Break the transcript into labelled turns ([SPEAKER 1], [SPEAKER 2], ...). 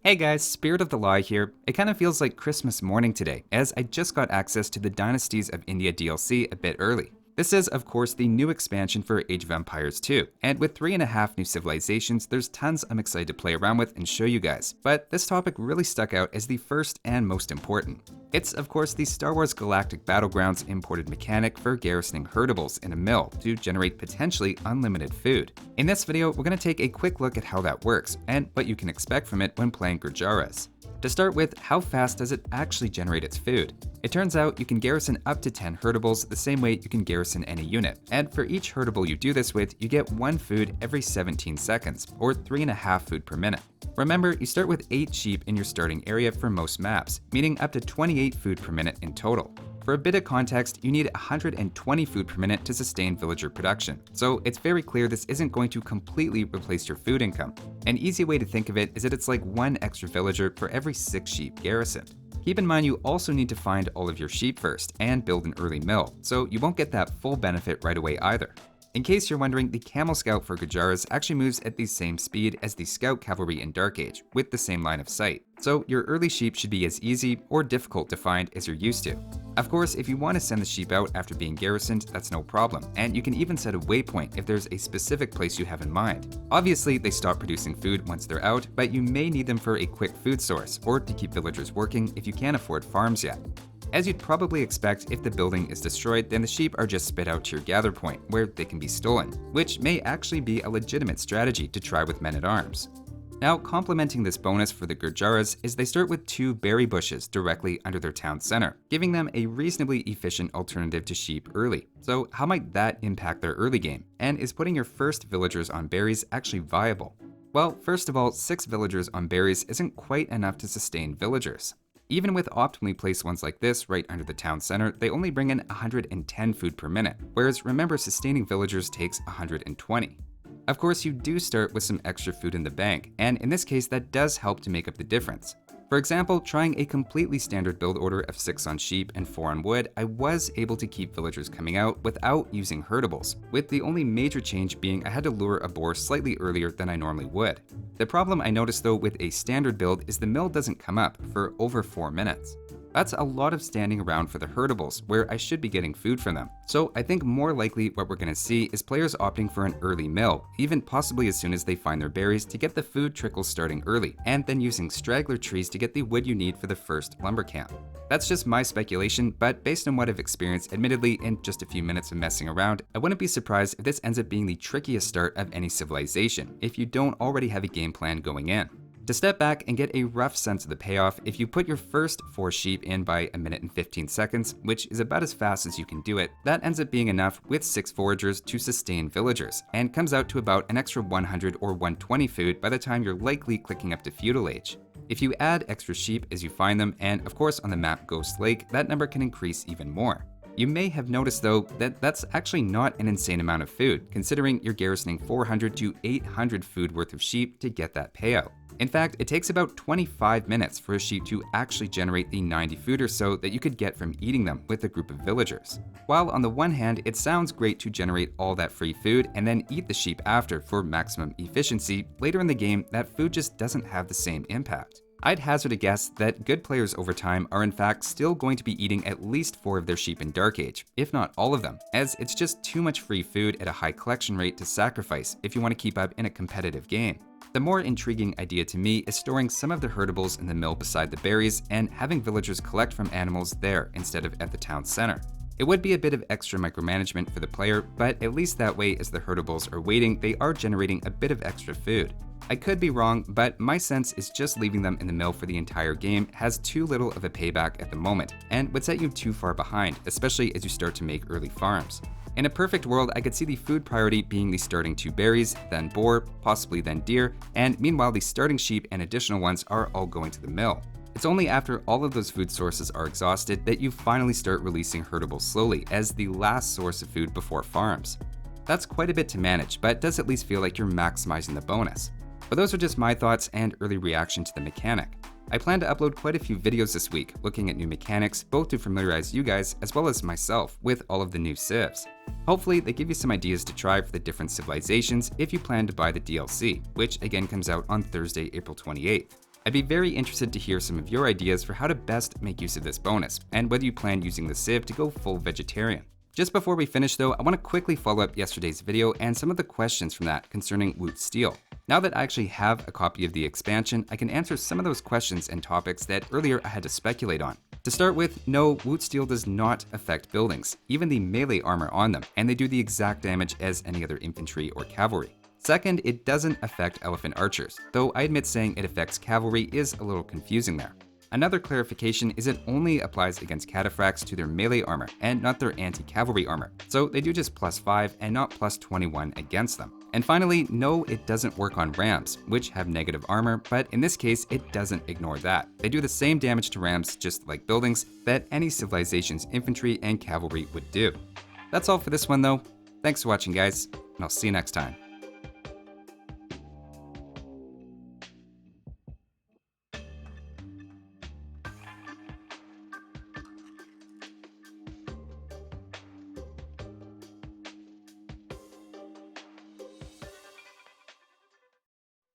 [SPEAKER 1] Hey guys, Spirit of the Lie here. It kind of feels like Christmas morning today, as I just got access to the Dynasties of India DLC a bit early. This is, of course, the new expansion for Age of Empires 2, and with 3.5 new civilizations, there's tons I'm excited to play around with and show you guys, but this topic really stuck out as the first and most important. It's, of course, the Star Wars Galactic Battlegrounds imported mechanic for garrisoning herdables in a mill to generate potentially unlimited food. In this video, we're going to take a quick look at how that works, and what you can expect from it when playing Gurjaras. To start with, how fast does it actually generate its food? It turns out you can garrison up to 10 herdables the same way you can garrison any unit, and for each herdable you do this with, you get 1 food every 17 seconds, or 3.5 food per minute. Remember, you start with 8 sheep in your starting area for most maps, meaning up to 28 food per minute in total. For a bit of context, you need 120 food per minute to sustain villager production, so it's very clear this isn't going to completely replace your food income. An easy way to think of it is that it's like 1 extra villager for every 6 sheep garrisoned. Keep in mind you also need to find all of your sheep first and build an early mill, so you won't get that full benefit right away either. In case you're wondering, the Camel Scout for Gurjaras actually moves at the same speed as the Scout Cavalry in Dark Age, with the same line of sight. So your early sheep should be as easy or difficult to find as you're used to. Of course, if you want to send the sheep out after being garrisoned, that's no problem, and you can even set a waypoint if there's a specific place you have in mind. Obviously, they stop producing food once they're out, but you may need them for a quick food source, or to keep villagers working if you can't afford farms yet. As you'd probably expect, if the building is destroyed, then the sheep are just spit out to your gather point, where they can be stolen, which may actually be a legitimate strategy to try with men-at-arms. Now, complementing this bonus for the Gurjaras is they start with 2 berry bushes directly under their town center, giving them a reasonably efficient alternative to sheep early. So how might that impact their early game? And is putting your first villagers on berries actually viable? Well, first of all, 6 villagers on berries isn't quite enough to sustain villagers. Even with optimally placed ones like this right under the town center, they only bring in 110 food per minute, whereas remember, sustaining villagers takes 120. Of course, you do start with some extra food in the bank, and in this case that does help to make up the difference. For example, trying a completely standard build order of 6 on sheep and 4 on wood, I was able to keep villagers coming out without using herdables, with the only major change being I had to lure a boar slightly earlier than I normally would. The problem I noticed though with a standard build is the mill doesn't come up for over 4 minutes. That's a lot of standing around for the herdables, where I should be getting food from them. So I think more likely what we're going to see is players opting for an early mill, even possibly as soon as they find their berries to get the food trickles starting early, and then using straggler trees to get the wood you need for the first lumber camp. That's just my speculation, but based on what I've experienced admittedly in just a few minutes of messing around, I wouldn't be surprised if this ends up being the trickiest start of any civilization, if you don't already have a game plan going in. To step back and get a rough sense of the payoff, if you put your first 4 sheep in by 1 minute and 15 seconds, which is about as fast as you can do it, that ends up being enough with 6 foragers to sustain villagers, and comes out to about an extra 100 or 120 food by the time you're likely clicking up to feudal age. If you add extra sheep as you find them, and of course on the map Ghost Lake, that number can increase even more. You may have noticed though that that's actually not an insane amount of food, considering you're garrisoning 400 to 800 food worth of sheep to get that payout. In fact, it takes about 25 minutes for a sheep to actually generate the 90 food or so that you could get from eating them with a group of villagers. While on the one hand, it sounds great to generate all that free food and then eat the sheep after for maximum efficiency, later in the game, that food just doesn't have the same impact. I'd hazard a guess that good players over time are in fact still going to be eating at least 4 of their sheep in Dark Age, if not all of them, as it's just too much free food at a high collection rate to sacrifice if you want to keep up in a competitive game. The more intriguing idea to me is storing some of the herdables in the mill beside the berries and having villagers collect from animals there instead of at the town center. It would be a bit of extra micromanagement for the player, but at least that way as the herdables are waiting, they are generating a bit of extra food. I could be wrong, but my sense is just leaving them in the mill for the entire game has too little of a payback at the moment, and would set you too far behind, especially as you start to make early farms. In a perfect world, I could see the food priority being the starting 2 berries, then boar, possibly then deer, and meanwhile the starting sheep and additional ones are all going to the mill. It's only after all of those food sources are exhausted that you finally start releasing herdables slowly as the last source of food before farms. That's quite a bit to manage, but does at least feel like you're maximizing the bonus. But those are just my thoughts and early reaction to the mechanic. I plan to upload quite a few videos this week looking at new mechanics, both to familiarize you guys as well as myself with all of the new civs. Hopefully they give you some ideas to try for the different civilizations if you plan to buy the DLC, which again comes out on Thursday, April 28th. I'd be very interested to hear some of your ideas for how to best make use of this bonus, and whether you plan using the Civ to go full vegetarian. Just before we finish though, I want to quickly follow up yesterday's video and some of the questions from that concerning Woot Steel. Now that I actually have a copy of the expansion, I can answer some of those questions and topics that earlier I had to speculate on. To start with, no, Woot Steel does not affect buildings, even the melee armor on them, and they do the exact damage as any other infantry or cavalry. Second, it doesn't affect elephant archers, though I admit saying it affects cavalry is a little confusing there. Another clarification is it only applies against cataphracts to their melee armor and not their anti-cavalry armor, so they do just +5 and not +21 against them. And finally, no, it doesn't work on rams, which have negative armor, but in this case, it doesn't ignore that. They do the same damage to rams, just like buildings, that any civilization's infantry and cavalry would do. That's all for this one though. Thanks for watching guys, and I'll see you next time.